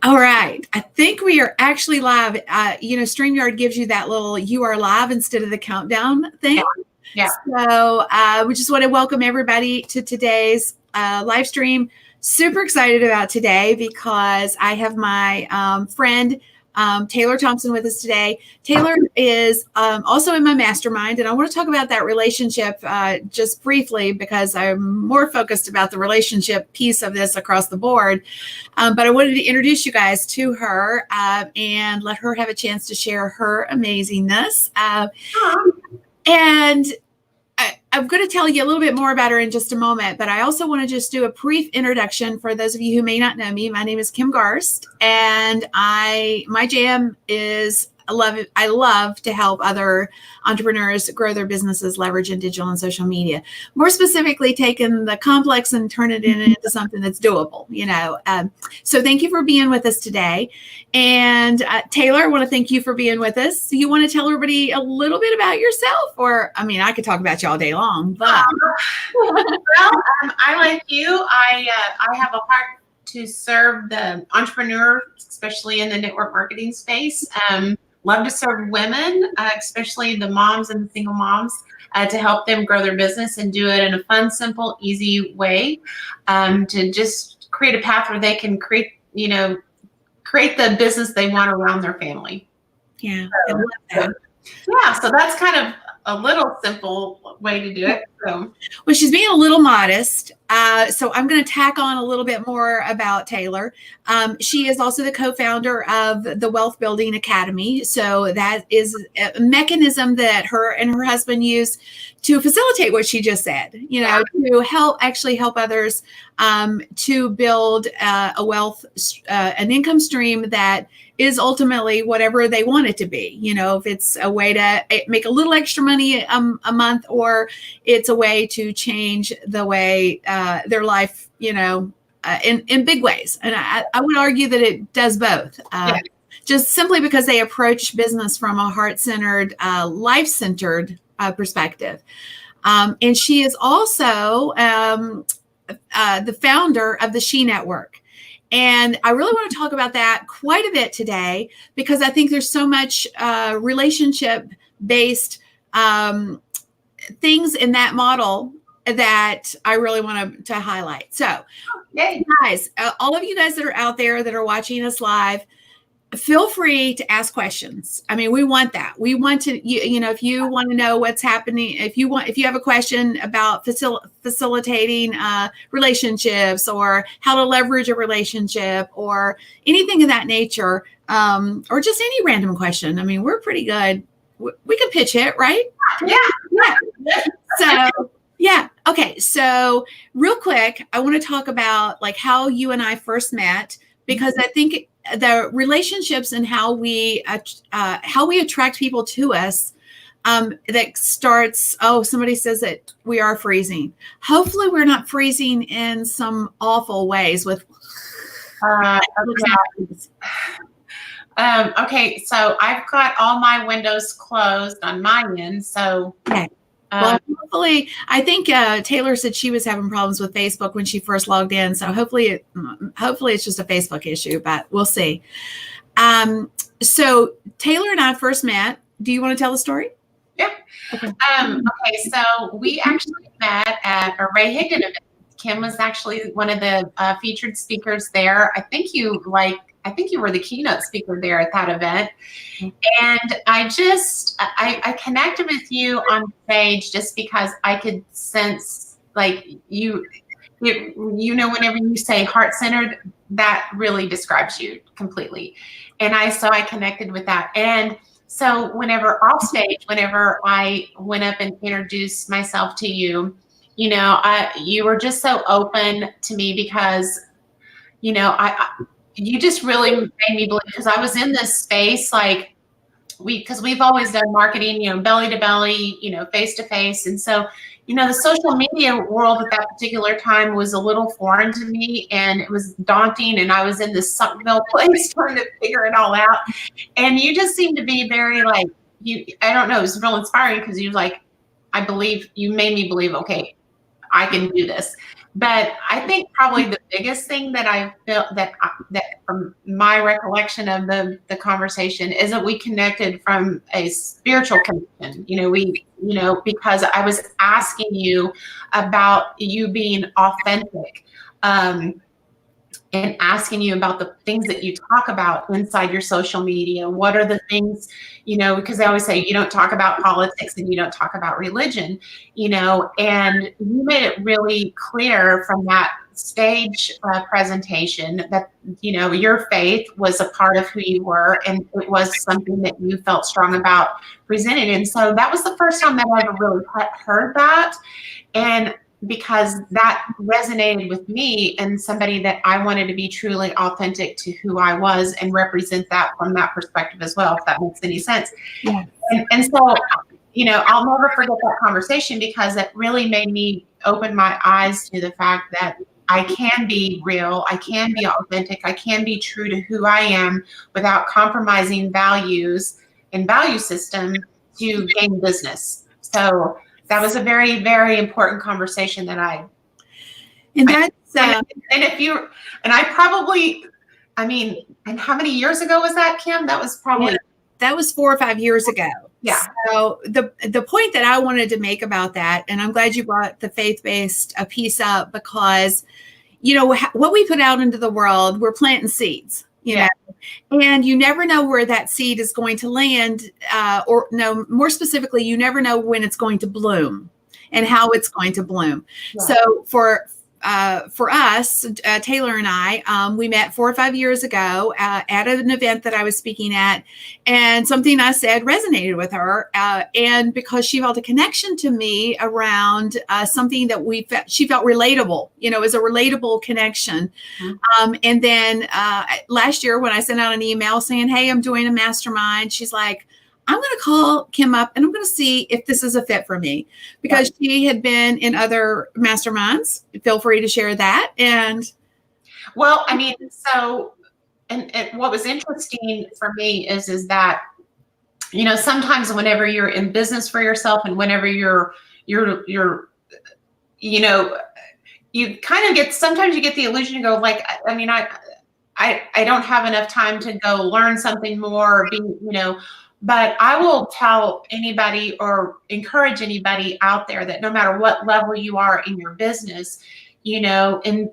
All right. I think we are actually live. StreamYard gives you that little you are live instead of the countdown thing. Yeah. So we just want to welcome everybody to today's live stream. Super excited about today because I have my friend Taylor Thompson with us today. Taylor is also in my mastermind, and I want to talk about that relationship just briefly because I'm more focused about the relationship piece of this across the board. But I wanted to introduce you guys to her and let her have a chance to share her amazingness. And I'm going to tell you a little bit more about her in just a moment, but I also want to just do a brief introduction for those of you who may not know me. My name is Kim Garst, and my jam is I love to help other entrepreneurs grow their businesses, leverage in digital and social media. More specifically, taking the complex and turn it into something that's doable. So thank you for being with us today. And Taylor, I want to thank you for being with us. So you want to tell everybody a little bit about yourself, or I could talk about you all day long, but I like you. I have a heart to serve the entrepreneur, especially in the network marketing space. Love to serve women, especially the moms and the single moms, to help them grow their business and do it in a fun, simple, easy way, to just create a path where they can create the business they want around their family. Yeah. So that's kind of a little simple way to do it. So. Well, she's being a little modest. So I'm going to tack on a little bit more about Taylor. She is also the co-founder of the Wealth Building Academy. So that is a mechanism that her and her husband use to facilitate what she just said, to help others to build a wealth, an income stream that is ultimately whatever they want it to be. If it's a way to make a little extra money a month, or it's a way to change the way their life, in big ways. And I would argue that it does both. Just simply because they approach business from a heart-centered, life-centered perspective. And she is also the founder of the She Network. And I really want to talk about that quite a bit today because I think there's so much relationship-based things in that model that I really want to highlight. So, guys, all of you guys that are out there that are watching us live, feel free to ask questions. We want that. We want to, if you want to know what's happening, if you have a question about facilitating relationships or how to leverage a relationship or anything of that nature, or just any random question. We're pretty good. We could pitch it, right? Yeah. So, yeah. Okay. So real quick, I want to talk about how you and I first met, because I think the relationships and how we attract people to us, that starts, somebody says that we are freezing. Hopefully we're not freezing in some awful ways with. Okay. So I've got all my windows closed on my end. So. Okay. Well, hopefully, I think Taylor said she was having problems with Facebook when she first logged in. So hopefully it's just a Facebook issue, but we'll see. So Taylor and I first met. Do you want to tell the story? Yeah. Okay. So we actually met at a Ray Higdon event. Kim was actually one of the featured speakers there. I think you were the keynote speaker there at that event. And I connected with you on stage just because I could sense whenever you say heart-centered, that really describes you completely. And so I connected with that. And so whenever I went up and introduced myself to you, you were just so open to me because, you just really made me believe, because I was in this space, because we've always done marketing, belly to belly, face to face. And so, the social media world at that particular time was a little foreign to me, and it was daunting. And I was in this Sunkville place trying to figure it all out. And you just seemed to be very I don't know, it was real inspiring because you made me believe, okay, I can do this. But I think probably the biggest thing that I felt that from my recollection of the conversation is that we connected from a spiritual connection. Because I was asking you about you being authentic. And asking you about the things that you talk about inside your social media. What are the things, because they always say you don't talk about politics and you don't talk about religion, and you made it really clear from that stage presentation that, your faith was a part of who you were, and it was something that you felt strong about presenting. And so that was the first time that I ever really heard that. And because that resonated with me and somebody that I wanted to be truly authentic to who I was and represent that from that perspective as well, if that makes any sense. Yeah. And so, I'll never forget that conversation because it really made me open my eyes to the fact that I can be real, I can be authentic, I can be true to who I am without compromising values and value system to gain business. So that was a very, very important conversation that and how many years ago was that, Kim? That was probably. Yeah, that was 4 or 5 years ago. Yeah. So the point that I wanted to make about that, and I'm glad you brought the faith-based piece up, because, what we put out into the world, we're planting seeds, and you never know where that seed is going to land, more specifically, you never know when it's going to bloom and how it's going to bloom. Right. So for us, Taylor and I, we met 4 or 5 years ago at an event that I was speaking at, and something I said resonated with her. And because she felt a connection to me around something that she felt relatable, as a relatable connection. Mm-hmm. And then last year when I sent out an email saying, hey, I'm doing a mastermind, she's like, I'm going to call Kim up and I'm going to see if this is a fit for me, because she had been in other masterminds. Feel free to share that. And well, and what was interesting for me is that, sometimes whenever you're in business for yourself and whenever you're you kind of sometimes you get the illusion to go like, I don't have enough time to go learn something more or be, but I will tell anybody or encourage anybody out there that no matter what level you are in your business, in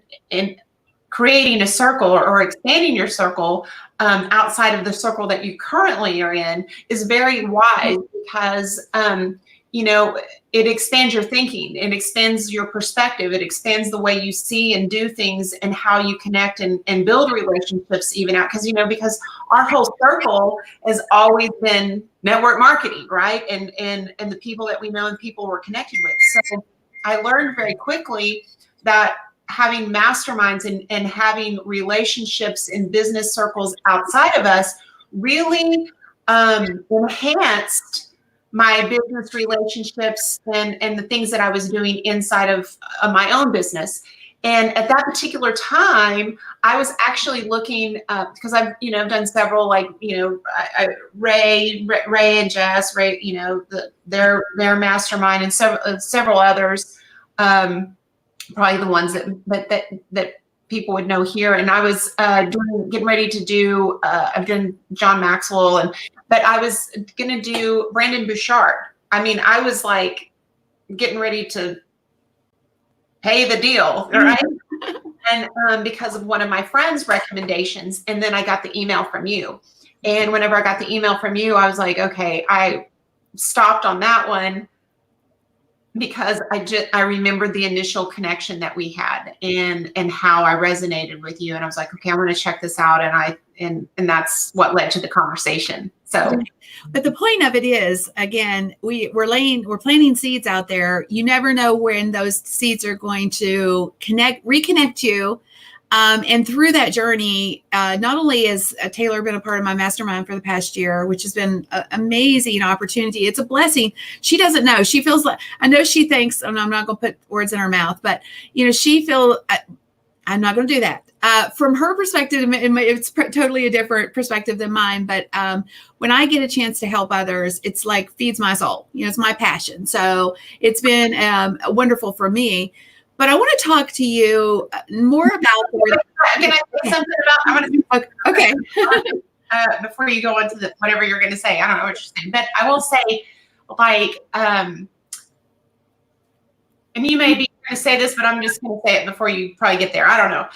creating a circle or expanding your circle outside of the circle that you currently are in is very wise, because, it expands your thinking, it expands your perspective, it expands the way you see and do things and how you connect and build relationships even out. Because our whole circle has always been network marketing, right? And the people that we know and people we're connected with. So I learned very quickly that having masterminds and having relationships in business circles outside of us really enhanced my business relationships and the things that I was doing inside of my own business. And at that particular time, I was actually looking, because I've done several, like, Ray and Jess, their mastermind, and several others, probably the ones that people would know here. And I was getting ready to do, I've done John Maxwell, but I was going to do Brendon Burchard. I was like getting ready to pay the deal, right? And because of one of my friends' recommendations, and then I got the email from you. And whenever I got the email from you, I was like, okay, I stopped on that one because I remembered the initial connection that we had and how I resonated with you. And I was like, okay, I'm going to check this out. And that's what led to the conversation. So, but the point of it is, again, we're planting seeds out there. You never know when those seeds are going to reconnect you. And through that journey, not only has Taylor been a part of my mastermind for the past year, which has been an amazing opportunity. It's a blessing. She doesn't know. She feels like, I know she thinks, and I'm not going to put words in her mouth, but she feels, I'm not going to do that. From her perspective, it's totally a different perspective than mine. But when I get a chance to help others, it's like feeds my soul. It's my passion. So it's been wonderful for me. But I want to talk to you more about Can I say something about? I'm gonna okay. before you go on to whatever you're going to say. I don't know what you're saying, but I will say, like, and you may be going to say this, but I'm just going to say it before you probably get there. I don't know.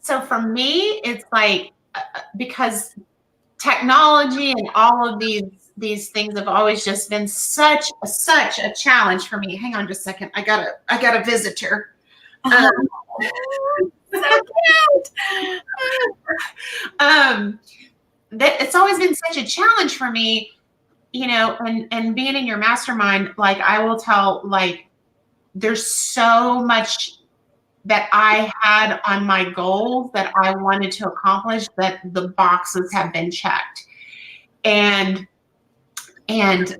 So for me, it's like because technology and all of these things have always just been such a challenge for me. Hang on just a second. I got a visitor. So cute. That it's always been such a challenge for me, you know, and being in your mastermind, like I will tell, like there's so much that I had on my goals that I wanted to accomplish that the boxes have been checked. And I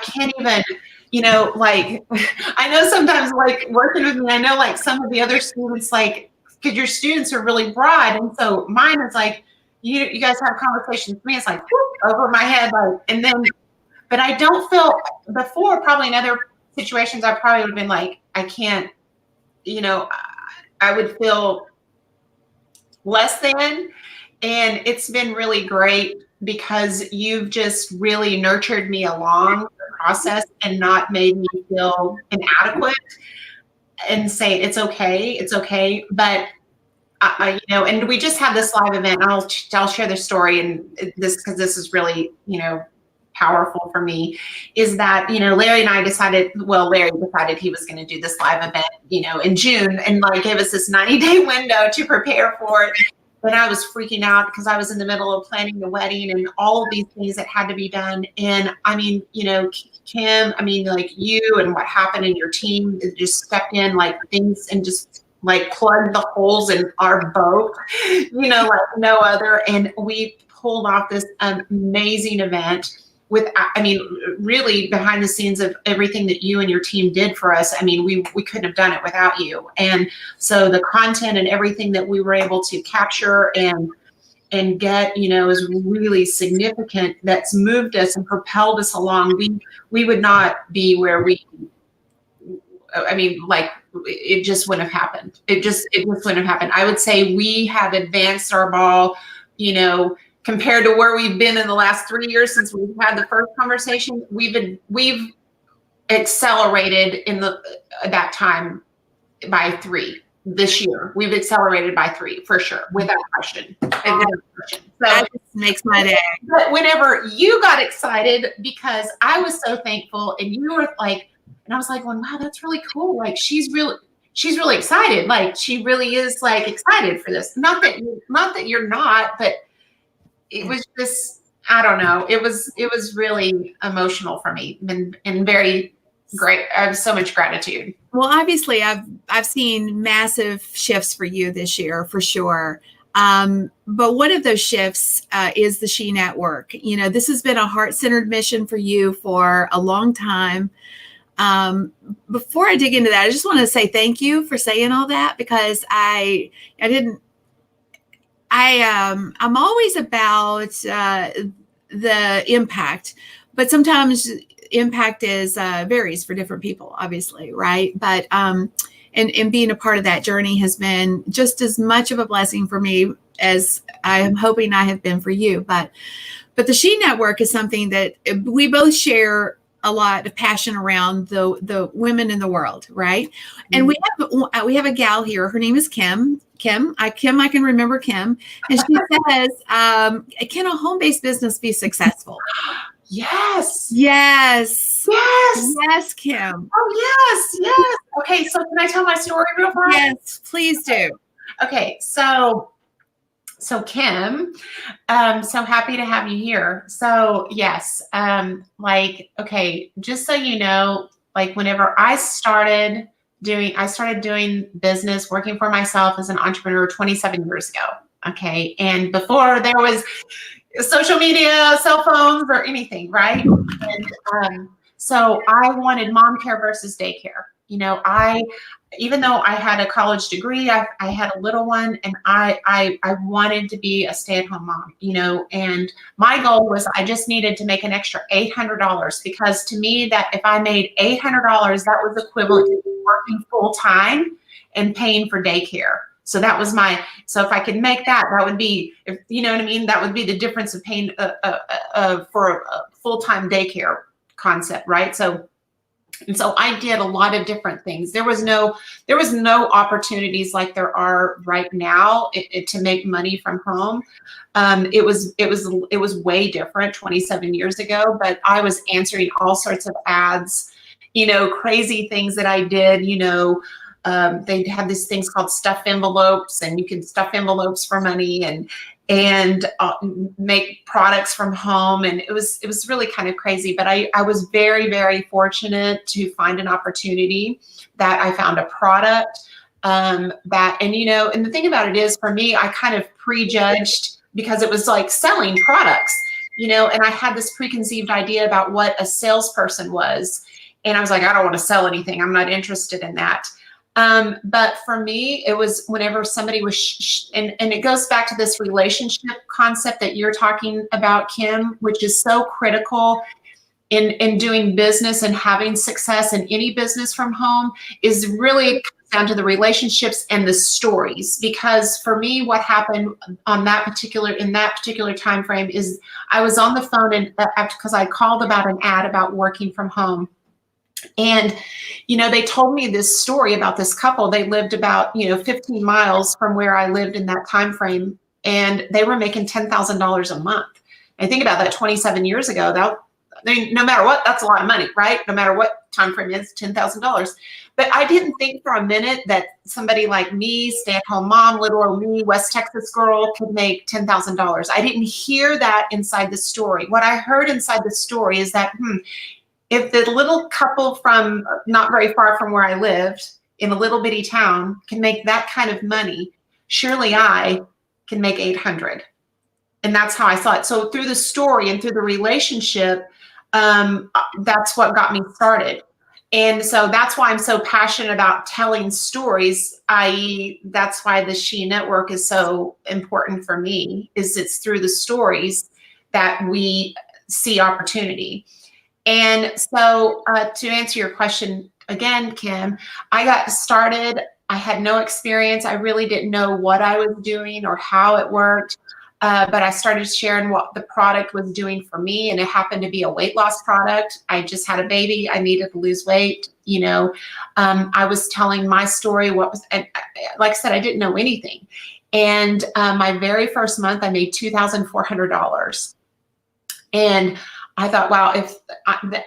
can't even, you know, like, I know sometimes like working with me, I know like some of the other students, like, because your students are really broad. And so mine is like, you guys have conversations with me, it's like whoop, over my head. Like, and then, but I don't feel before, probably in other situations, I probably would have been like, I can't, you know, I would feel less than. And it's been really great because you've just really nurtured me along the process and not made me feel inadequate and say it's okay. But you know, and we just had this live event. I'll share the story and this because this is really, you know, powerful for me. Is that, you know, Larry decided he was going to do this live event, you know, in June, and like gave us this 90-day window to prepare for it. But I was freaking out because I was in the middle of planning the wedding and all of these things that had to be done. And I mean, you know, Kim, I mean, like you and what happened in your team just stepped in like things and just like plugged the holes in our boat, you know, like no other. And we pulled off this amazing event with, I mean, really behind the scenes of everything that you and your team did for us. I mean, we couldn't have done it without you. And so the content and everything that we were able to capture and get, you know, is really significant. That's moved us and propelled us along. We would not be where I mean, like it just wouldn't have happened. It just wouldn't have happened. I would say we have advanced our ball, you know, compared to where we've been in the last 3 years since we've had the first conversation. We've accelerated in that time by 3 this year. We've accelerated by 3 for sure, without question. So that just makes my day. But whenever you got excited, because I was so thankful, and you were like, and I was like, well, wow, that's really cool. Like she's really excited. Like she really is like excited for this. Not that you're not, but it was just, I don't know. It was really emotional for me and very great. I have so much gratitude. Well, obviously I've seen massive shifts for you this year for sure. But one of those shifts is the She Network. You know, this has been a heart-centered mission for you for a long time. Before I dig into that, I just want to say thank you for saying all that, because I'm always about the impact, but sometimes impact is varies for different people, obviously, right? But and being a part of that journey has been just as much of a blessing for me as I am hoping I have been for you. But the She Network is something that we both share a lot of passion around, the women in the world, right? And we have a gal here. Her name is Kim. I can remember Kim, and she says, "Can a home-based business be successful?" Yes, Kim. Oh yes. Okay, so can I tell my story real fast? Yes, please do. Okay, so Kim, so happy to have you here. So yes, like, okay, just so you know, like whenever I started doing business, working for myself as an entrepreneur 27 years ago. Okay. And before there was social media, cell phones, or anything, right? And so I wanted mom care versus daycare. You know, even though I had a college degree, I had a little one, and I wanted to be a stay-at-home mom, you know, and my goal was I just needed to make an extra $800, because to me, that if I made $800, that was equivalent to working full time and paying for daycare. So that was so if I could make that, that would be, if you know what I mean, that would be the difference of paying for a full-time daycare concept, right? And so I did a lot of different things. There was no opportunities like there are right now to make money from home. It was way different 27 years ago, but I was answering all sorts of ads, you know, crazy things that I did, you know. They had these things called stuff envelopes, and you can stuff envelopes for money and make products from home. And it was really kind of crazy, but I was very, very fortunate to find an opportunity that I found a product and you know, and the thing about it is, for me, I kind of prejudged, because it was like selling products, you know, and I had this preconceived idea about what a salesperson was. And I was like, I don't want to sell anything. I'm not interested in that. But for me, it was whenever somebody was, and it goes back to this relationship concept that you're talking about, Kim, which is so critical in doing business and having success in any business from home, is really down to the relationships and the stories. Because for me, what happened in that particular time frame is I was on the phone, and because I called about an ad about working from home. And, you know, they told me this story about this couple. They lived about, you know, 15 miles from where I lived in that time frame, and they were making $10,000 a month. And think about that, 27 years ago. That, I mean, no matter what, that's a lot of money, right? No matter what time frame is, $10,000. But I didn't think for a minute that somebody like me, stay-at-home mom, little old me, West Texas girl, could make $10,000. I didn't hear that inside the story. What I heard inside the story is that, if the little couple from not very far from where I lived in a little bitty town can make that kind of money, surely I can make 800. And that's how I saw it. So through the story and through the relationship, that's what got me started. And so that's why I'm so passionate about telling stories, i.e. that's why the She Network is so important for me, is it's through the stories that we see opportunity. And so to answer your question again, Kim, I got started. I had no experience. I really didn't know what I was doing or how it worked. But I started sharing what the product was doing for me. And it happened to be a weight loss product. I just had a baby. I needed to lose weight. You know, I was telling my story, and like I said, I didn't know anything. And my very first month, I made $2,400. And I thought, wow, if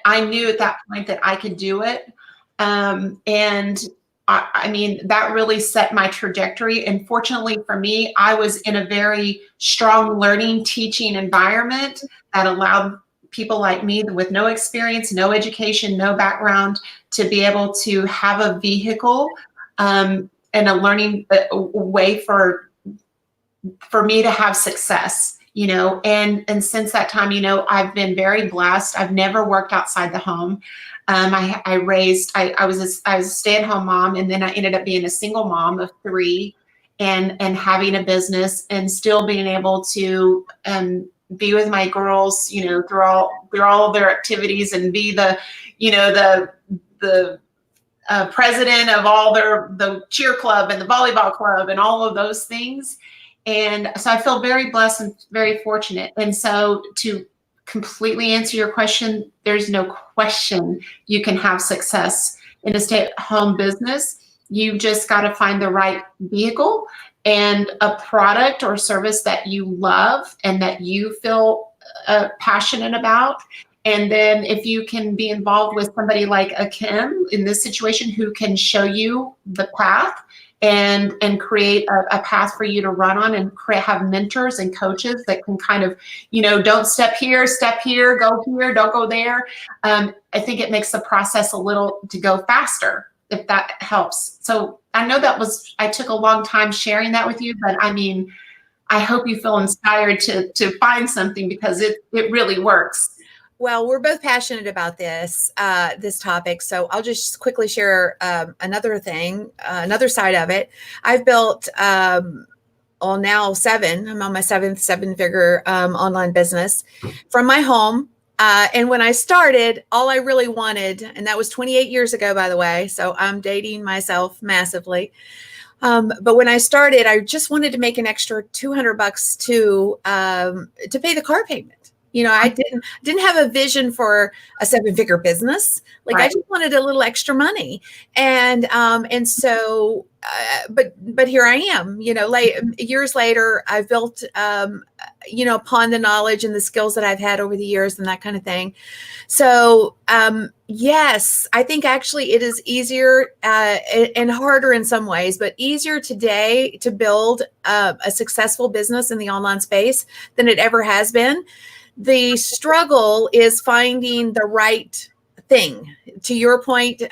I knew at that point that I could do it. And I mean, that really set my trajectory. And fortunately for me, I was in a very strong learning, teaching environment that allowed people like me with no experience, no education, no background, to be able to have a vehicle and a learning way for me to have success. You know, and since that time, you know, I've been very blessed. I've never worked outside the home. I was a stay-at-home mom, and then I ended up being a single mom of 3, and having a business, and still being able to be with my girls, you know, through all of their activities, and be the, you know, the president of all the cheer club and the volleyball club and all of those things. And so I feel very blessed and very fortunate. And so to completely answer your question, there's no question you can have success in a stay-at-home business. You just got to find the right vehicle and a product or service that you love and that you feel passionate about. And then if you can be involved with somebody like a Kim in this situation, who can show you the path and create a path for you to run on, and have mentors and coaches that can kind of, you know, don't step here, go here, don't go there. I think it makes the process a little to go faster, if that helps. So I know I took a long time sharing that with you, but I mean, I hope you feel inspired to find something, because it really works. Well, we're both passionate about this topic, so I'll just quickly share another thing, another side of it. I've built, well, now I'm on my seventh seven-figure online business from my home. And when I started, all I really wanted, and that was 28 years ago, by the way, so I'm dating myself massively. But when I started, I just wanted to make an extra $200 to pay the car payment. I didn't have a vision for a seven-figure business. Like I just wanted a little extra money, and so, but here I am. Years later, I've built, upon the knowledge and the skills that I've had over the years and that kind of thing. So, yes, I think actually it is easier and harder in some ways, but easier today to build a successful business in the online space than it ever has been. The struggle is finding the right thing. To your point,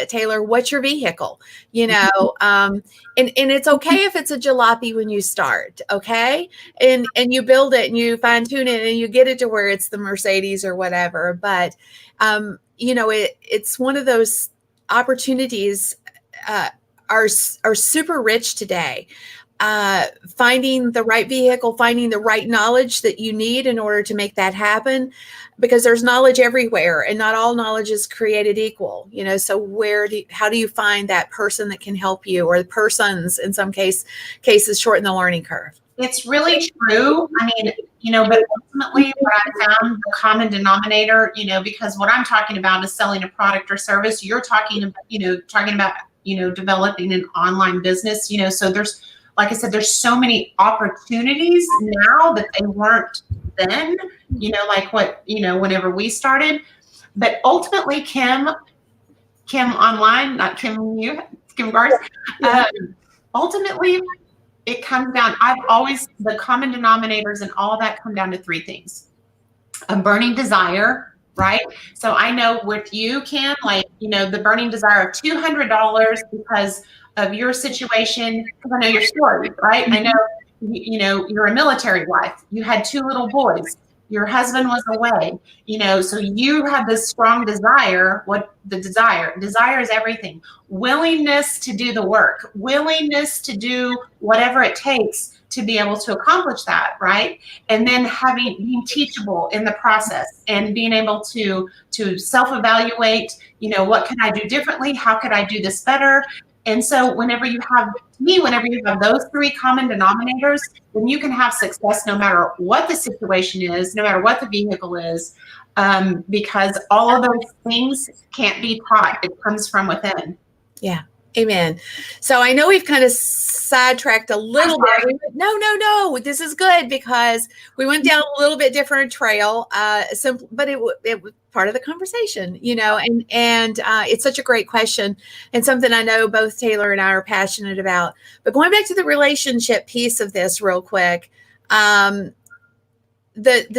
Taylor, what's your vehicle? And it's okay if it's a jalopy when you start, okay? And you build it and you fine tune it and you get it to where it's the Mercedes or whatever. But it's one of those opportunities are super rich today. Finding the right vehicle, finding the right knowledge that you need in order to make that happen, because there's knowledge everywhere and not all knowledge is created equal, so how do you find that person that can help you, or the persons in some cases shorten the learning curve? It's really true. I mean, but ultimately what I found the common denominator, because what I'm talking about is selling a product or service. You're talking about, developing an online business, so there's, like I said, there's so many opportunities now that they weren't then, like whenever we started. But ultimately, Kim online, not Kim Garth. Ultimately, it comes down, the common denominators and all that come down to three things. A burning desire, right? So I know with you, Kim, the burning desire of $200 because of your situation, because I know your story, right? I know, you're a military wife. You had two little boys. Your husband was away, so you have this strong desire. What the desire is everything. Willingness to do the work, willingness to do whatever it takes to be able to accomplish that, right? And then being teachable in the process and being able to self-evaluate, what can I do differently? How could I do this better? And so whenever you have those three common denominators, then you can have success no matter what the situation is, no matter what the vehicle is, because all of those things can't be taught. It comes from within. Yeah. Amen. So I know we've kind of sidetracked a little bit. No. This is good because we went down a little bit different trail. But it was part of the conversation, and it's such a great question and something I know both Taylor and I are passionate about. But going back to the relationship piece of this real quick, the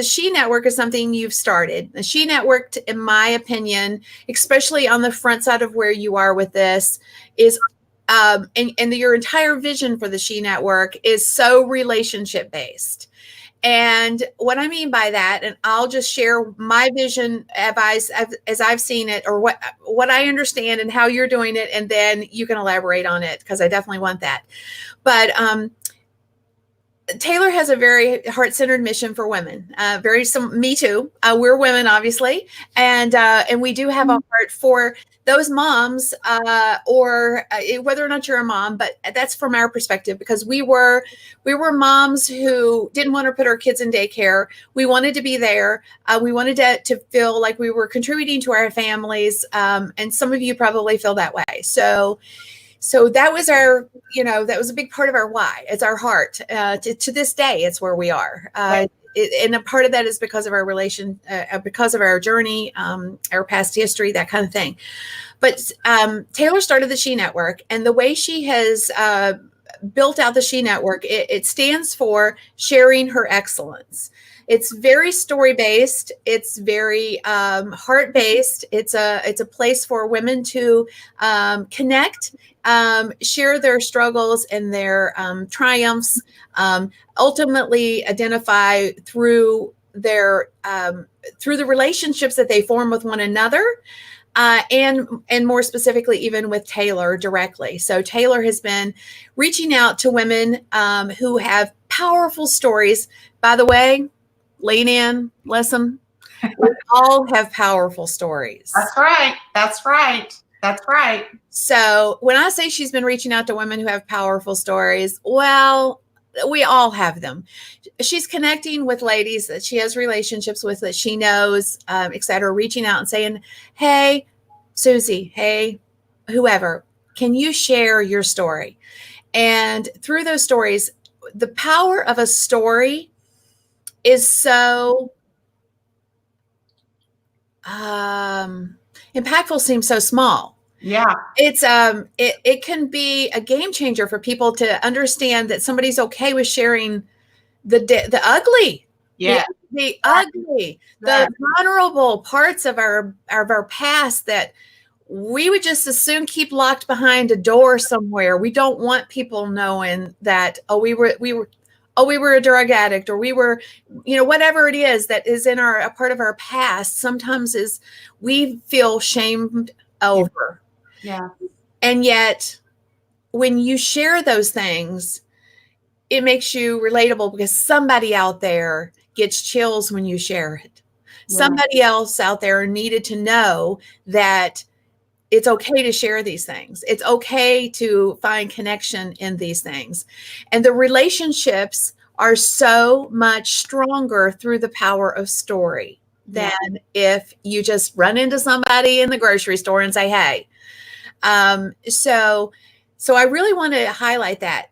She Network is something you've started. The She Network, in my opinion, especially on the front side of where you are with this, is and your entire vision for the She Network is so relationship based. And what I mean by that, and I'll just share my vision as I've seen it, or what I understand and how you're doing it, and then you can elaborate on it because I definitely want that. But Taylor has a very heart-centered mission for women. Me too. We're women, obviously, and we do have a heart for those moms, or whether or not you're a mom. But that's from our perspective, because we were moms who didn't want to put our kids in daycare. We wanted to be there. We wanted to feel like we were contributing to our families, and some of you probably feel that way. So that was that was a big part of our why. It's our heart. To this day, it's where we are. And a part of that is because of our because of our journey, our past history, that kind of thing. But Taylor started the She Network, and the way she has built out the She Network, it stands for sharing her excellence. It's very story-based. It's very heart-based. It's a place for women to connect, share their struggles and their triumphs, ultimately identify through through the relationships that they form with one another, and more specifically, even with Taylor directly. So Taylor has been reaching out to women who have powerful stories. By the way, lean in, listen. We all have powerful stories. That's right. That's right. That's right. So when I say she's been reaching out to women who have powerful stories, well, we all have them. She's connecting with ladies that she has relationships with, that she knows, et cetera, reaching out and saying, hey, Susie, hey, whoever, can you share your story? And through those stories, the power of a story is so impactful, seems so small. Yeah. It's it can be a game changer for people to understand that somebody's okay with sharing the ugly, Yeah. the ugly, the vulnerable parts of our past that we would just as soon keep locked behind a door somewhere. We don't want people knowing that, we were a drug addict, or we were, whatever it is that is in a part of our past, sometimes we feel shamed over. Yeah. And yet when you share those things, it makes you relatable, because somebody out there gets chills when you share it. Yeah. Somebody else out there needed to know that it's okay to share these things. It's okay to find connection in these things. And the relationships are so much stronger through the power of story than if you just run into somebody in the grocery store and say, hey. So I really want to highlight that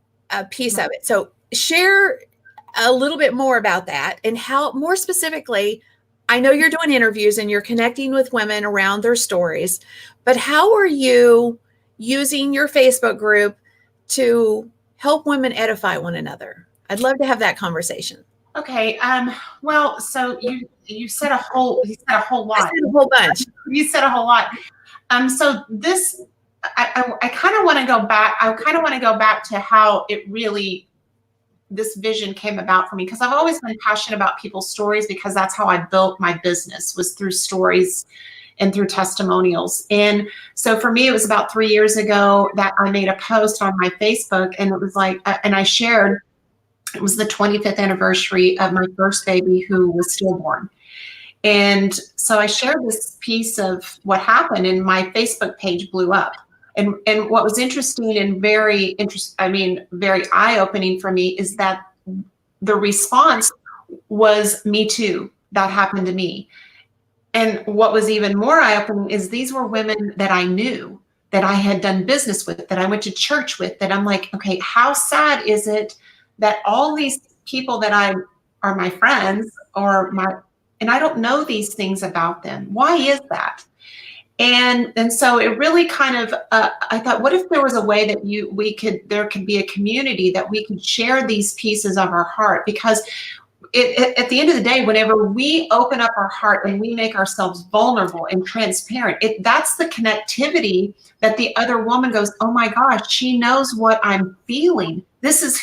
piece of it. So share a little bit more about that, and how, more specifically, I know you're doing interviews and you're connecting with women around their stories, but how are you using your Facebook group to help women edify one another? I'd love to have that conversation. Okay. Well, so you said a whole lot. I said a whole bunch. You said a whole lot. So this, I kind of want to go back. I kind of want to go back to how this vision came about for me, because I've always been passionate about people's stories, because that's how I built my business, was through stories and through testimonials. And so for me, it was about 3 years ago that I made a post on my Facebook, and it was like, and I shared, it was the 25th anniversary of my first baby, who was stillborn. And so I shared this piece of what happened, and my Facebook page blew up. And what was interesting and very eye-opening for me is that the response was, me too, that happened to me. And what was even more eye-opening is these were women that I knew, that I had done business with, that I went to church with, that I'm like, okay, how sad is it that all these people that are my friends, and I don't know these things about them. Why is that? And so it really kind of, I thought, what if there was a way that there could be a community that we could share these pieces of our heart? Because at the end of the day, whenever we open up our heart and we make ourselves vulnerable and transparent, that's the connectivity that the other woman goes, oh my gosh, she knows what I'm feeling. This is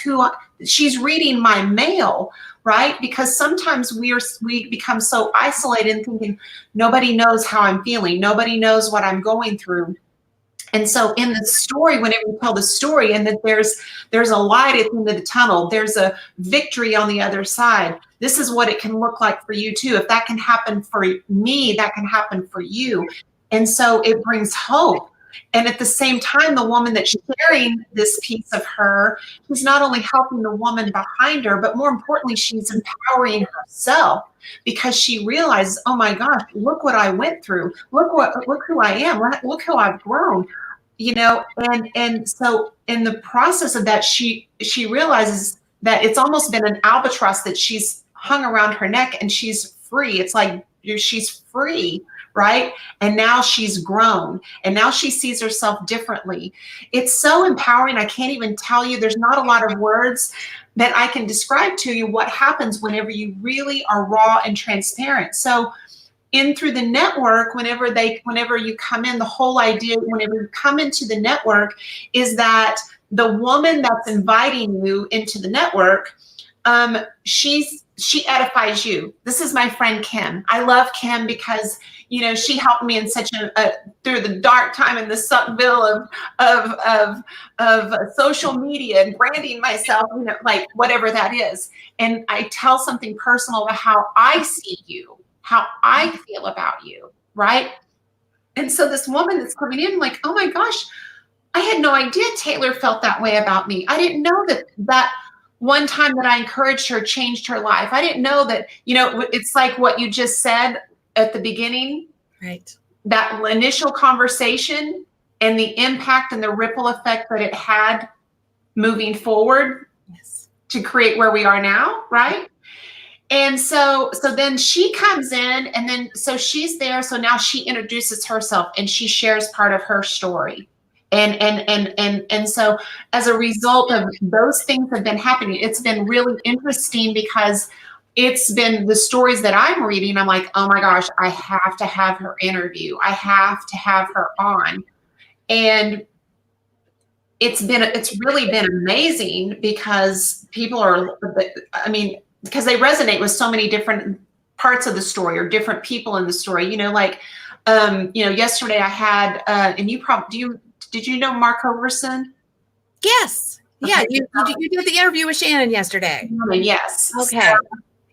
she's reading my mail, right? Because sometimes we become so isolated and thinking, nobody knows how I'm feeling. Nobody knows what I'm going through. And so in the story, whenever you tell the story, and that there's a light at the end of the tunnel, there's a victory on the other side. This is what it can look like for you too. If that can happen for me, that can happen for you. And so it brings hope. And at the same time, the woman that's sharing this piece of her, she's not only helping the woman behind her, but more importantly, she's empowering herself, because she realizes, oh my gosh, look what I went through. Look who I am. Look how I've grown, and so in the process of that, she realizes that it's almost been an albatross that she's hung around her neck, and she's free. It's like she's free. Right? And now she's grown, and now she sees herself differently. It's so empowering. I can't even tell you, there's not a lot of words that I can describe to you what happens whenever you really are raw and transparent. So through the network, whenever you come in, the whole idea, whenever you come into the network, is that the woman that's inviting you into the network, she edifies you. This is my friend Kim. I love Kim because, you know, she helped me in such a through the dark time in the Suckville of social media and branding myself, you know, like whatever that is. And I tell something personal about how I see you, how I feel about you, right? And so this woman that's coming in, like, oh my gosh, I had no idea Taylor felt that way about me. I didn't know that one time that I encouraged her changed her life. I didn't know that, you know, it's like what you just said at the beginning, right? That initial conversation and the impact and the ripple effect that it had moving forward, yes, to create where we are now, right? And so then she comes in, and then so she's there. So now she introduces herself and she shares part of her story. And so as a result of those things have been happening, it's been really interesting because it's been the stories that I'm reading. I'm like, oh my gosh, I have to have her interview. I have to have her on. And it's really been amazing because people are, I mean, because they resonate with so many different parts of the story or different people in the story, you know, like, you know, yesterday I had, and you probably, did you know Mark Overson? Yes. Yeah. You did the interview with Shannon yesterday. Yes. Okay. So,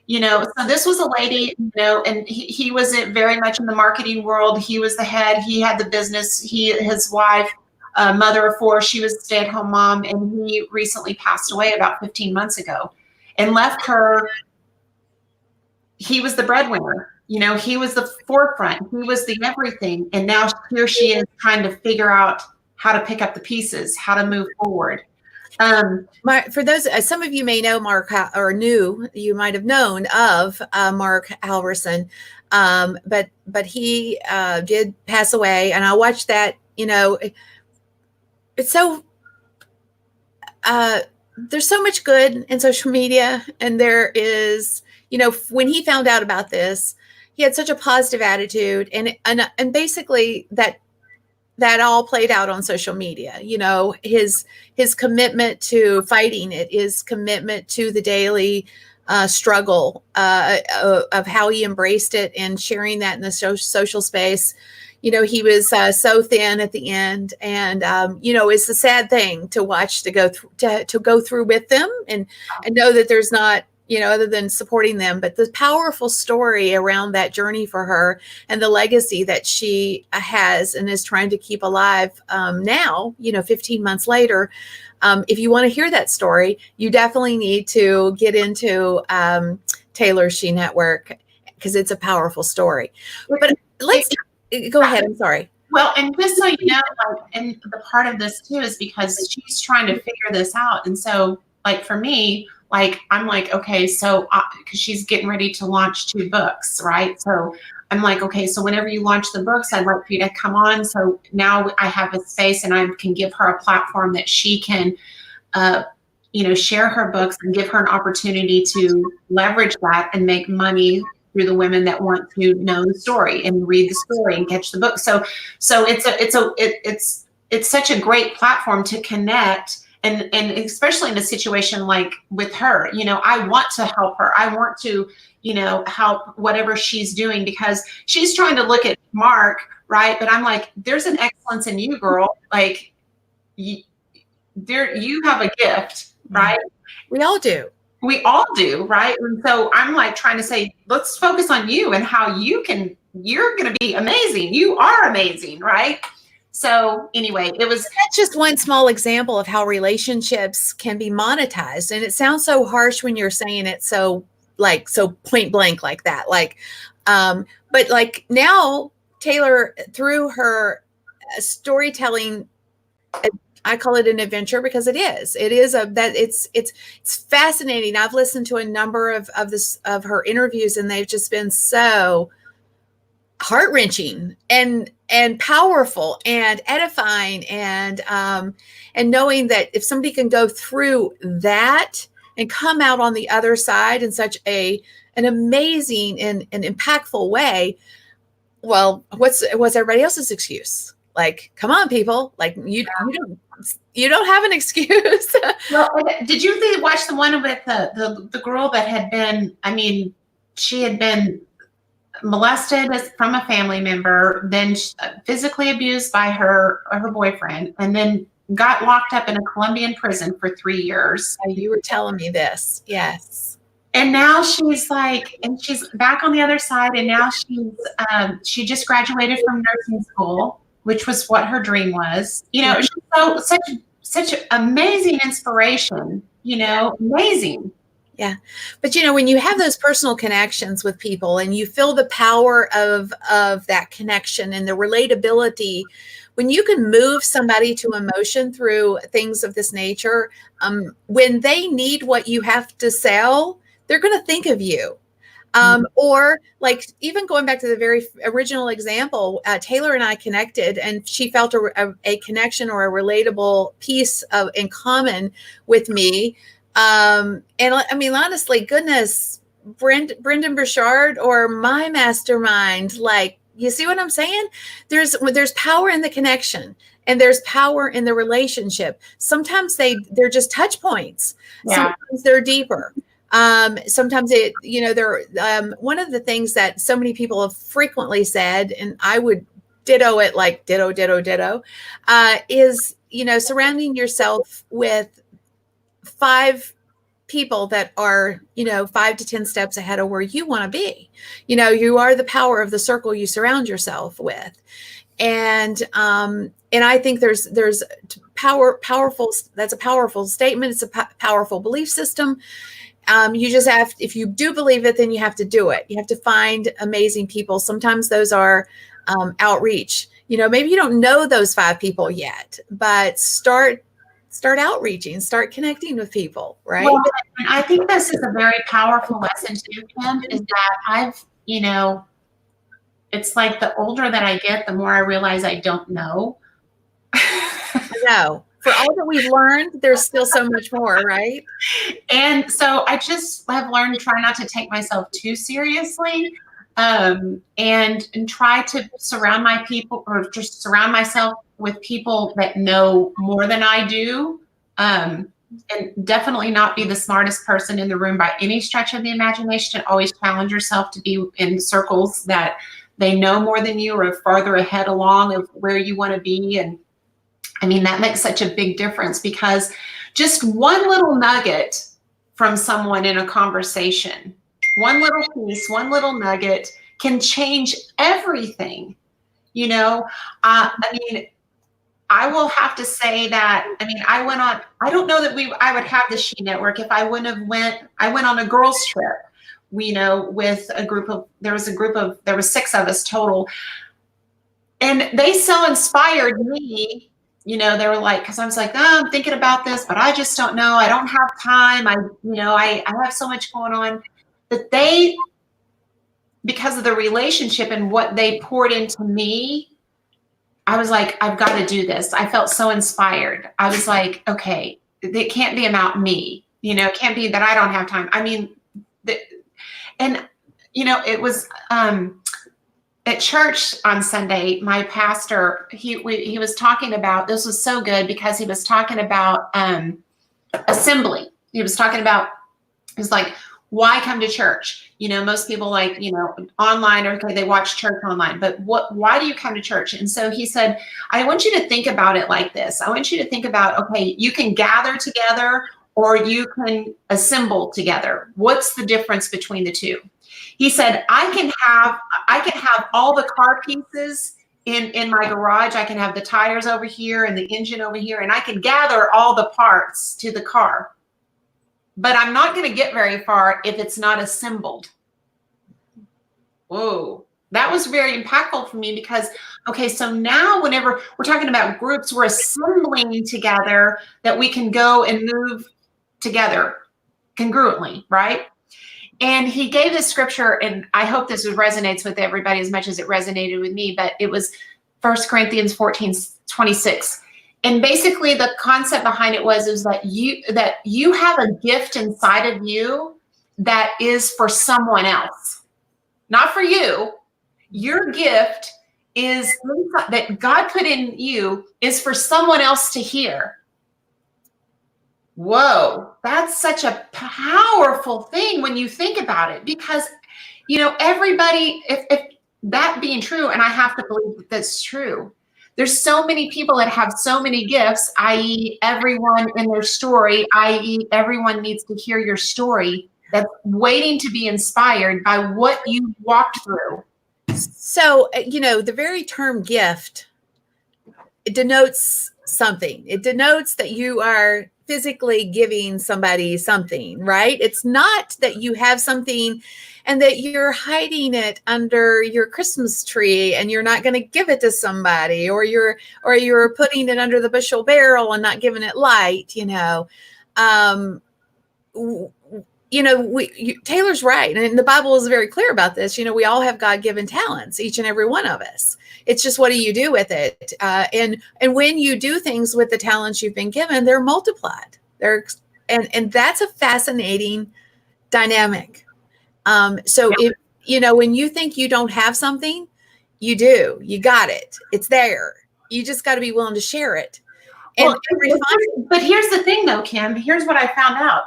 you know, so this was a lady, you know, and he was very much in the marketing world. He was the head, he had the business, his wife, mother of four, she was a stay-at-home mom, and he recently passed away about 15 months ago and left her. He was the breadwinner. You know, he was the forefront. He was the everything. And now here she is trying to figure out how to pick up the pieces, how to move forward. For those, some of you may know Mark, or knew, you might have known of Mark Halverson, but he did pass away, and I watched that. You know, it's so there's so much good in social media, and there is, you know, when he found out about this, he had such a positive attitude, and basically that all played out on social media. You know, his commitment to fighting it, his commitment to the daily struggle of how he embraced it and sharing that in the social space. You know, he was so thin at the end, and you know, it's a sad thing to watch, to go through with them, and know that there's not, you know, other than supporting them, but the powerful story around that journey for her and the legacy that she has and is trying to keep alive now, you know, 15 months later. If you want to hear that story, you definitely need to get into Taylor She Network, because it's a powerful story. But let's go ahead. I'm sorry. Well, and just so you know, like, and the part of this too is because she's trying to figure this out. And so, like, for me, like, I'm like, okay, so because she's getting ready to launch 2 books, right? So I'm like, okay, so whenever you launch the books, I'd like for you to come on. So now I have a space, and I can give her a platform that she can, you know, share her books and give her an opportunity to leverage that and make money through the women that want to know the story and read the story and catch the book. So it's such a great platform to connect. And especially in a situation like with her, you know, I want to help her. I want to, you know, help whatever she's doing, because she's trying to look at Mark, right? But I'm like, there's an excellence in you, girl. Like, you have a gift, right? We all do. We all do, right? And so I'm like trying to say, let's focus on you and how you're going to be amazing. You are amazing, right? So anyway, that's just one small example of how relationships can be monetized. And it sounds so harsh when you're saying it so point blank like that. Like, but like now Taylor, through her storytelling, I call it an adventure, because it is. It's fascinating. I've listened to a number of her interviews, and they've just been so heart-wrenching and powerful and edifying, and knowing that if somebody can go through that and come out on the other side in such an amazing and impactful way, well, what's everybody else's excuse? Like, come on, people. Like you don't have an excuse. Well, did you watch the one with the girl that had been, I mean, she had been molested from a family member, then physically abused by her boyfriend, and then got locked up in a Colombian prison for 3 years. You were telling me this. Yes. And now she's like, and she's back on the other side, and now she just graduated from nursing school, which was what her dream was. You know, she's such amazing inspiration, you know, amazing. Yeah. But, you know, when you have those personal connections with people and you feel the power of that connection and the relatability, when you can move somebody to emotion through things of this nature, when they need what you have to sell, they're going to think of you. Or like even going back to the very original example, Taylor and I connected, and she felt a connection or a relatable piece in common with me. And I mean, honestly, goodness, Brendan Burchard or my mastermind, like, you see what I'm saying? There's power in the connection, and there's power in the relationship. Sometimes they're just touch points. Yeah. Sometimes they're deeper. Sometimes they're one of the things that so many people have frequently said, and I would ditto it, like ditto, is, you know, surrounding yourself with 5 people that are, you know, 5 to 10 steps ahead of where you want to be. You know, you are the power of the circle you surround yourself with. And I think there's powerful, that's a powerful statement. It's a powerful belief system. You just have, if you do believe it, then you have to do it. You have to find amazing people. Sometimes those are outreach. You know, maybe you don't know those 5 people yet, but start outreaching, start connecting with people, right? Well, and I think this is a very powerful lesson too, Kim, is that you know, it's like the older that I get, the more I realize I don't know. I know. For all that we've learned, there's still so much more, right? And so I just have learned to try not to take myself too seriously, and try to surround myself with people that know more than I do, and definitely not be the smartest person in the room by any stretch of the imagination. Always challenge yourself to be in circles that they know more than you or farther ahead along of where you want to be. And I mean, that makes such a big difference, because just one little nugget from someone in a conversation, one little piece, one little nugget can change everything. You know, I mean, I will have to say that, I mean, I don't know that I would have the She Network if I wouldn't have I went on a girls trip, you know, with there was 6 of us total. And they so inspired me. You know, they were like, because I was like, oh, I'm thinking about this, but I just don't know. I don't have time. I have so much going on. But because of the relationship and what they poured into me, I was like, I've got to do this. I felt so inspired. I was like, okay, it can't be about me. You know, it can't be that I don't have time. I mean, and, you know, it was, at church on Sunday, my pastor, he was talking about, this was so good because he was talking about assembly. He was like, why come to church? You know, most people like, you know, online, or okay, they watch church online, but why do you come to church? And so he said, I want you to think about it like this. I want you to think about, okay, you can gather together or you can assemble together. What's the difference between the two? He said, I can have all the car pieces in my garage. I can have the tires over here and the engine over here, and I can gather all the parts to the car. But I'm not going to get very far if it's not assembled. Whoa, that was very impactful for me, because, okay, so now whenever we're talking about groups, we're assembling together that we can go and move together congruently, right? And he gave this scripture, and I hope this resonates with everybody as much as it resonated with me, but it was 1 Corinthians 14:26. And basically the concept behind it was that you have a gift inside of you that is for someone else, not for you. Your gift is that God put in you is for someone else to hear. Whoa, that's such a powerful thing when you think about it, because, you know, everybody, if that being true, and I have to believe that that's true, there's so many people that have so many gifts, i.e. everyone in their story, i.e. everyone needs to hear your story, that's waiting to be inspired by what you walked through. So, you know, the very term gift, it denotes something. It denotes that you are physically giving somebody something, right? It's not that you have something and that you're hiding it under your Christmas tree and you're not going to give it to somebody, or you're putting it under the bushel barrel and not giving it light, you know. You know, Taylor's right. And the Bible is very clear about this. You know, we all have God-given talents, each and every one of us. It's just, what do you do with it? And when you do things with the talents you've been given, they're multiplied. And that's a fascinating dynamic. So if, you know, when you think you don't have something, you do. You got it. It's there. You just got to be willing to share it. And but here's the thing, though, Kim. Here's what I found out.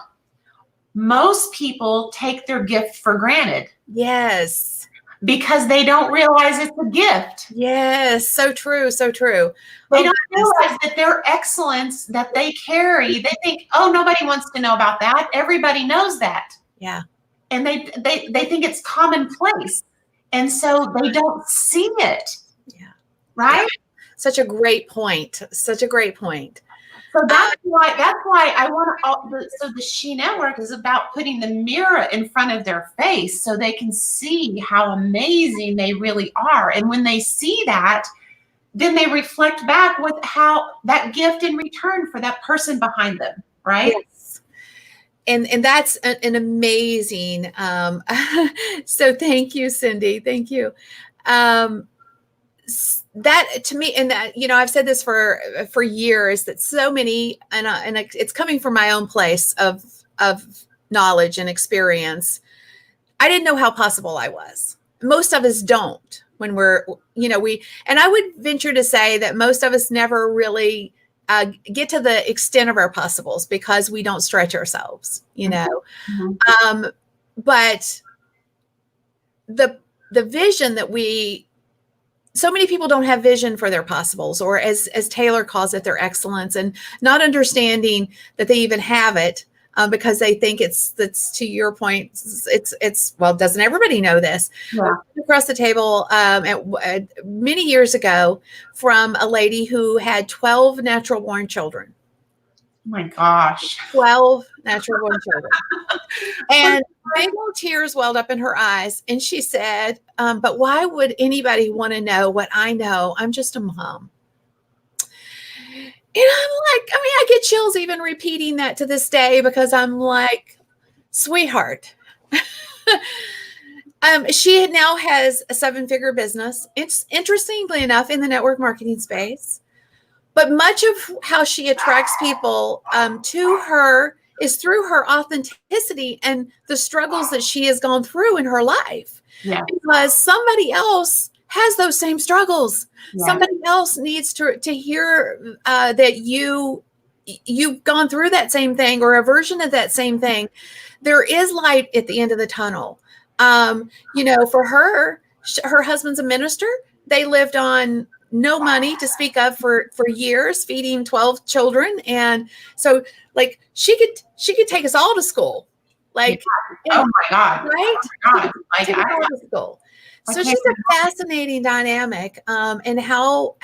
Most people take their gift for granted. Yes. Because they don't realize it's a gift. Yes. So true. So true. They don't realize that their excellence that they carry, they think, oh, nobody wants to know about that. Everybody knows that. Yeah. And they think it's commonplace. And so they don't see it. Yeah. Right? Yeah. Such a great point. Such a great point. So that's why I want to. So the She Network is about putting the mirror in front of their face so they can see how amazing they really are. And when they see that, then they reflect back with how that gift in return for that person behind them, right? Yes. And that's an amazing. So thank you, Cindy. Thank you. That to me, and that, you know, I've said this for years, that so many, and it's coming from my own place of knowledge and experience. I didn't know how possible I was. Most of us don't when we're, you know, and I would venture to say that most of us never really get to the extent of our possibles because we don't stretch ourselves, you know. Mm-hmm. But the vision that so many people don't have vision for their possibles, or as Taylor calls it, their excellence, and not understanding that they even have it because they think that's to your point. It's well, doesn't everybody know this? Yeah. Across the table many years ago from a lady who had 12 natural born children. Oh my gosh. 12 natural born children. And big old tears welled up in her eyes. And she said, but why would anybody want to know what I know? I'm just a mom. And I'm like, I mean, I get chills even repeating that to this day, because I'm like, sweetheart. She now has a 7-figure business. It's interestingly enough in the network marketing space. But much of how she attracts people to her is through her authenticity and the struggles that she has gone through in her life. Yeah. Because somebody else has those same struggles. Yeah. Somebody else needs to hear that you've gone through that same thing, or a version of that same thing. There is light at the end of the tunnel. You know, for her husband's a minister. They lived on no money to speak of for years, feeding 12 children. And so like she could take us all to school. Like, oh my God. Right? Oh my God. Like, to school. So she's a fascinating dynamic. And how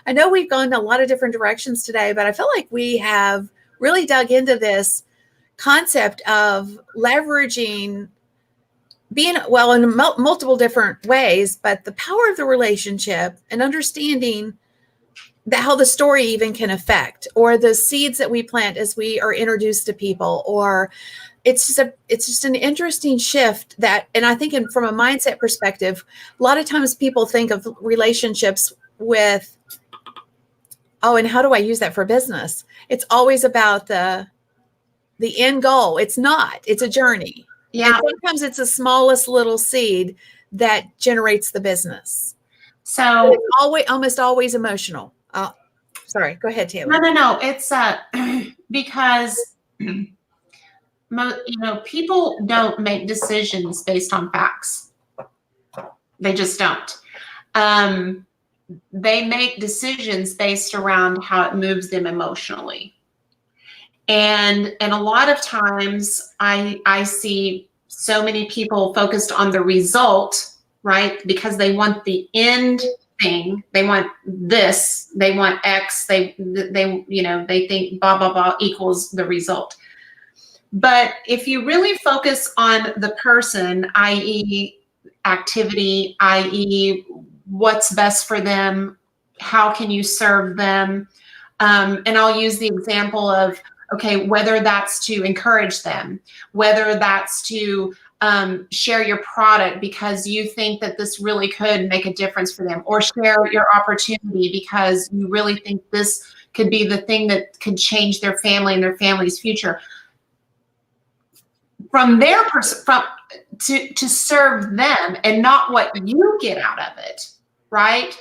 I know we've gone in a lot of different directions today, but I feel like we have really dug into this concept of leveraging being well in multiple different ways, but the power of the relationship and understanding that how the story even can affect, or the seeds that we plant as we are introduced to people, or it's just an interesting shift that, and I think from a mindset perspective, a lot of times people think of relationships with, oh, and how do I use that for business? It's always about the end goal. It's not, it's a journey. Yeah. And sometimes it's the smallest little seed that generates the business. So It's almost always emotional. Sorry, go ahead, Taylor. no. It's because people don't make decisions based on facts. They just don't. They make decisions based around how it moves them emotionally. And a lot of times I see so many people focused on the result, right? Because they want the end thing. They want this, they want X, they think blah, blah, blah equals the result. But if you really focus on the person, i.e. activity, i.e. what's best for them, how can you serve them? And I'll use the example of, okay, whether that's to encourage them, whether that's to share your product because you think that this really could make a difference for them, or share your opportunity because you really think this could be the thing that could change their family and their family's future. From their to serve them and not what you get out of it, right?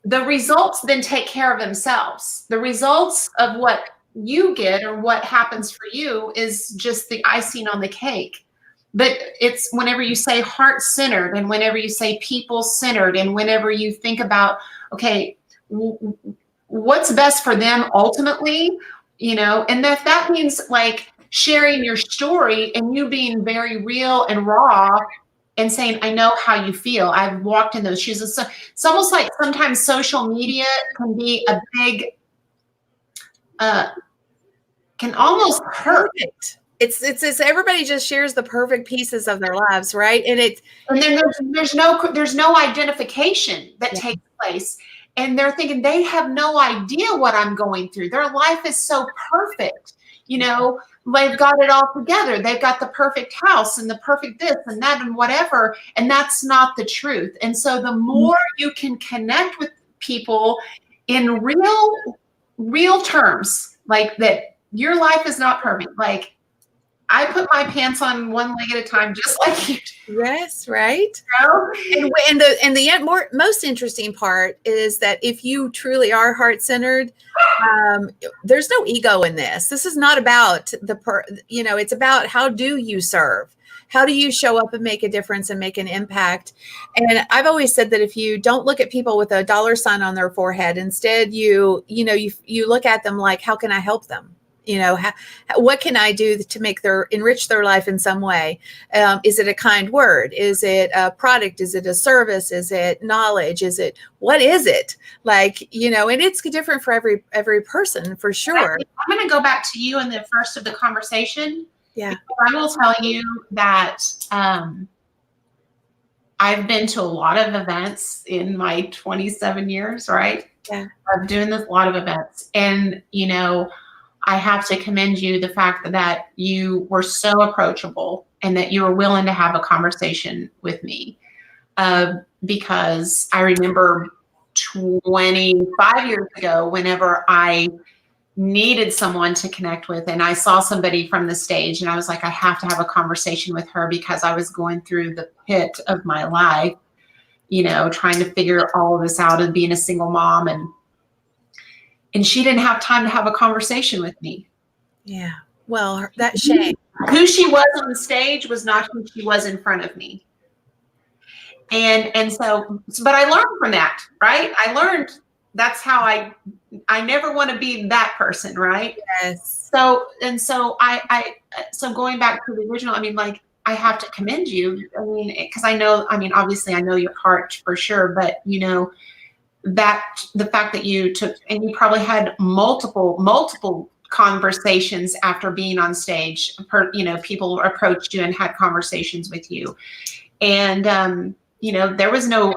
The results then take care of themselves. The results of what you get or what happens for you is just the icing on the cake. But it's whenever you say heart-centered and whenever you say people-centered and whenever you think about, okay, what's best for them ultimately, and that means like sharing your story and you being very real and raw and saying, I know how you feel. I've walked in those shoes. And so it's almost like sometimes social media can be a big, can almost hurt. Perfect. It's everybody just shares the perfect pieces of their lives, right? And then there's no identification that takes place. And they're thinking they have no idea what I'm going through. Their life is so perfect. They've got it all together. They've got the perfect house and the perfect this and that and whatever. And that's not the truth. And so the more you can connect with people in real terms, like that your life is not perfect. Like I put my pants on one leg at a time, just like you do. Yes, right. And the most interesting part is that if you truly are heart-centered, there's no ego in this. This is not about it's about how do you serve? How do you show up and make a difference and make an impact? And I've always said that if you don't look at people with a dollar sign on their forehead, instead you look at them like, how can I help them? What can I do to enrich their life in some way? Is it a kind word? Is it a product? Is it a service? Is it knowledge? What is it? Like, and it's different for every person for sure. I'm going to go back to you in the first of the conversation. Yeah. I will tell you that I've been to a lot of events in my 27 years, right? Yeah. Of doing a lot of events. And, I have to commend you the fact that you were so approachable and that you were willing to have a conversation with me. Because I remember 25 years ago, whenever I needed someone to connect with and I saw somebody from the stage and I was like, I have to have a conversation with her because I was going through the pit of my life, trying to figure all of this out and being a single mom and she didn't have time to have a conversation with me. Yeah. Well, that shame. Who she was on the stage was not who she was in front of me. And so, but I learned from that, right? I learned that's how I never want to be that person, right? Yes. So so going back to the original, I have to commend you. Because obviously I know your heart for sure, but that the fact that you took, and you probably had multiple conversations after being on stage, people approached you and had conversations with you. And, there was no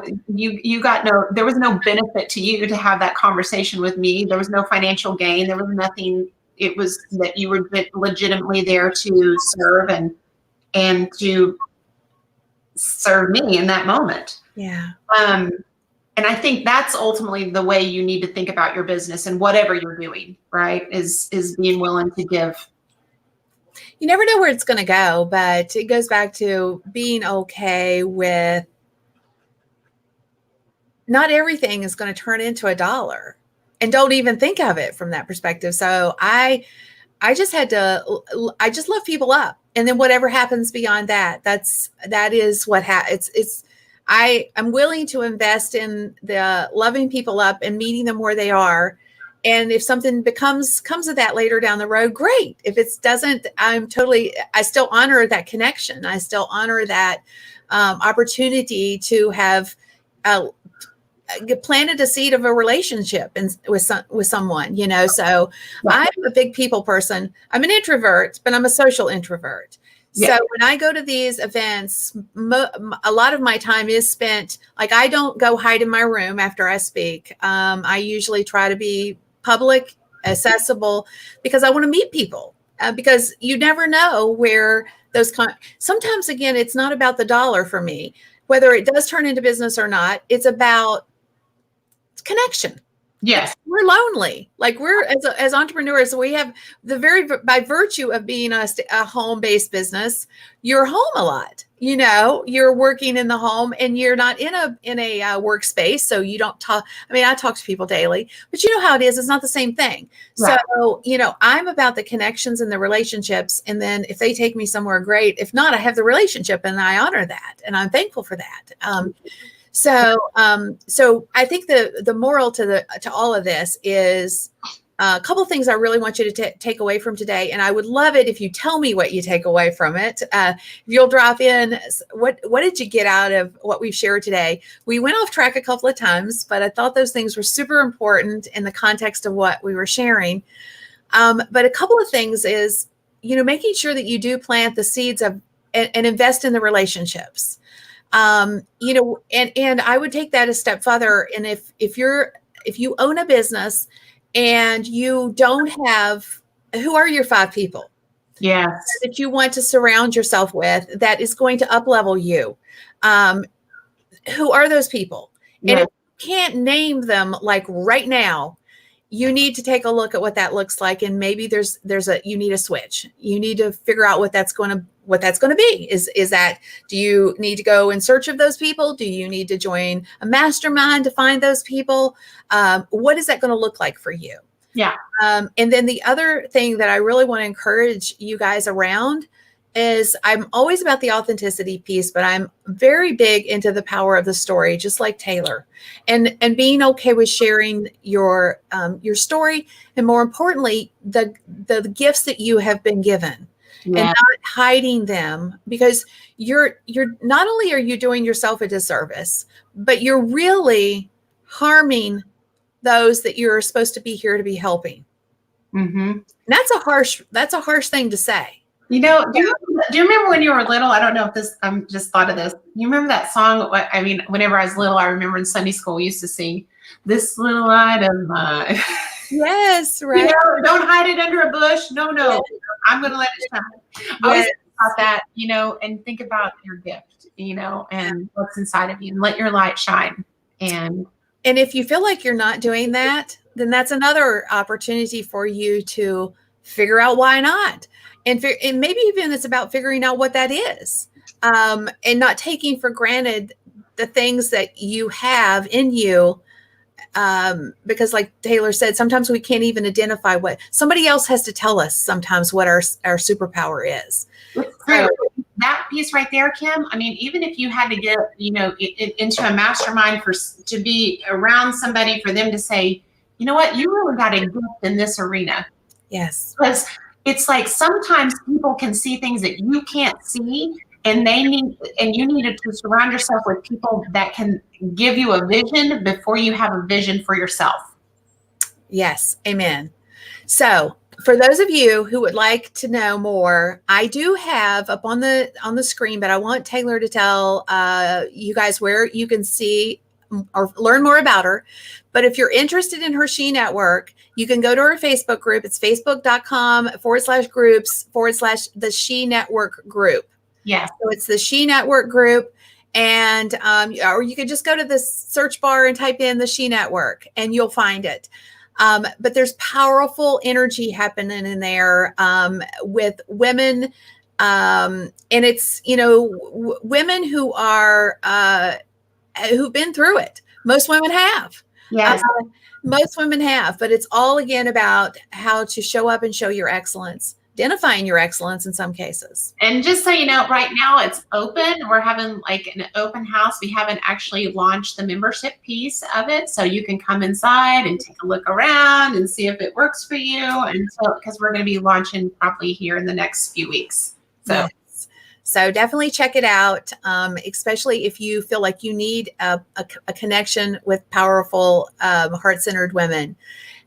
benefit to you to have that conversation with me. There was no financial gain. There was nothing. It was that you were legitimately there to serve and to serve me in that moment. Yeah. And I think that's ultimately the way you need to think about your business and whatever you're doing, right? Is being willing to give. You never know where it's going to go, but it goes back to being okay with not everything is going to turn into $1, and don't even think of it from that perspective. So I just I just love people up. And then whatever happens beyond that, that is what I'm willing to invest in the loving people up and meeting them where they are. And if something comes of that later down the road, great. If it doesn't, I still honor that connection. I still honor that opportunity to have planted a seed of a relationship with someone, So I'm a big people person. I'm an introvert, but I'm a social introvert. Yeah. So when I go to these events, a lot of my time is spent, like, I don't go hide in my room after I speak. I usually try to be public, accessible, because I want to meet people, because you never know where sometimes, again, it's not about the dollar for me, whether it does turn into business or not. It's about connection. Yes. We're lonely. Like, we're as entrepreneurs, we have by virtue of being a home-based business, you're home a lot. You're working in the home, and you're not in a workspace. So you don't talk. I mean, I talk to people daily, but you know how it is. It's not the same thing. Right. So, I'm about the connections and the relationships. And then if they take me somewhere, great. If not, I have the relationship, and I honor that. And I'm thankful for that. So I think the moral to all of this is a couple of things I really want you to take away from today. And I would love it if you tell me what you take away from it. If you'll drop in, what did you get out of what we've shared today? We went off track a couple of times, but I thought those things were super important in the context of what we were sharing. But a couple of things is, making sure that you do plant the seeds and invest in the relationships. And I would take that a step further. And if you own a business and you don't have, who are your 5 people? Yes. That you want to surround yourself with, that is going to up-level you. Who are those people? Yes. And if you can't name them, like, right now, you need to take a look at what that looks like. And maybe you need a switch. You need to figure out what that's going to be. Is that, do you need to go in search of those people? Do you need to join a mastermind to find those people? What is that going to look like for you? Yeah. And then the other thing that I really want to encourage you guys around is, I'm always about the authenticity piece, but I'm very big into the power of the story, just like Taylor, and being okay with sharing your story, and more importantly, the gifts that you have been given. Yeah. And not hiding them, because you're not only are you doing yourself a disservice, but you're really harming those that you're supposed to be here to be helping. Mm-hmm. That's a harsh thing to say. Do you remember when you were little? I don't know if I'm just thought of this. You remember that song? I mean, whenever I was little, I remember in Sunday school, we used to sing, "This little light of mine." Yes, right. Don't hide it under a bush. No, yes. I'm going to let it shine. Always think about that, and think about your gift, and what's inside of you, and let your light shine. And if you feel like you're not doing that, then that's another opportunity for you to figure out why not. And maybe even it's about figuring out what that is, and not taking for granted the things that you have in you. Because, like Taylor said, sometimes we can't even identify what somebody else has to tell us sometimes what our superpower is. So, that piece right there, Kim, I mean, even if you had to get, into a mastermind to be around somebody, for them to say, you know what, you really got a gift in this arena. Yes. Because it's like, sometimes people can see things that you can't see, and you needed to surround yourself with people that can give you a vision before you have a vision for yourself. Yes. Amen. So for those of you who would like to know more, I do have up on the screen, but I want Taylor to tell you guys where you can see or learn more about her. But if you're interested in her She Network, you can go to her Facebook group. It's facebook.com/groups/the She Network group. Yeah. So it's the She Network group. And, or you could just go to the search bar and type in the She Network, and you'll find it. But there's powerful energy happening in there, with women. And it's, women who are, who've been through it. Most women have. Yes. Most women have, but it's all again about how to show up and show your excellence, identifying your excellence in some cases. And just so you know, right now it's open. We're having like an open house. We haven't actually launched the membership piece of it. So you can come inside and take a look around and see if it works for you. And so, because we're going to be launching probably here in the next few weeks. So. Yes. So definitely check it out, especially if you feel like you need a connection with powerful, heart-centered women.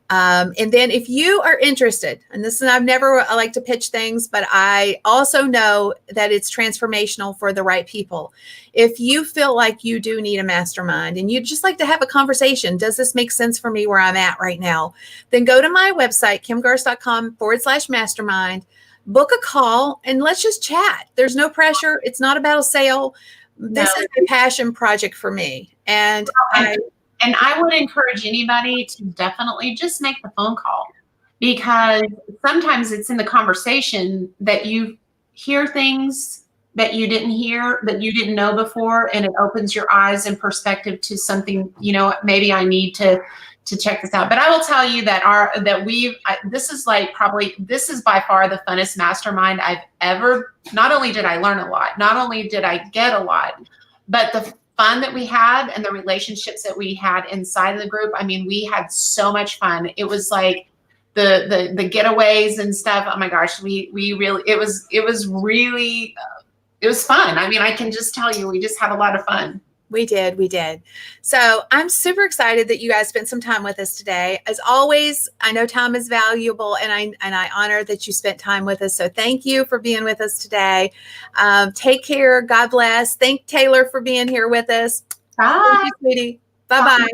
And then if you are interested, and this is, I like to pitch things, but I also know that it's transformational for the right people. If you feel like you do need a mastermind and you'd just like to have a conversation, does this make sense for me where I'm at right now? Then go to my website, kimgarst.com/mastermind. Book a call and let's just chat. There's no pressure. It's not about a sale. This is a passion project for me. And I would encourage anybody to definitely just make the phone call, because sometimes it's in the conversation that you hear things that you didn't hear, that you didn't know before, and it opens your eyes and perspective to something, maybe I need to check this out. But I will tell you that this is by far the funnest mastermind I've ever. Not only did I learn a lot, not only did I get a lot, but the fun that we had and the relationships that we had inside of the group. I mean, we had so much fun. It was like the getaways and stuff. Oh my gosh, we really, it was fun. I mean, I can just tell you, we just had a lot of fun. We did. So I'm super excited that you guys spent some time with us today. As always, I know time is valuable, and I honor that you spent time with us. So thank you for being with us today. Take care. God bless. Thank Taylor for being here with us. Bye. Thank you, sweetie. Bye-bye.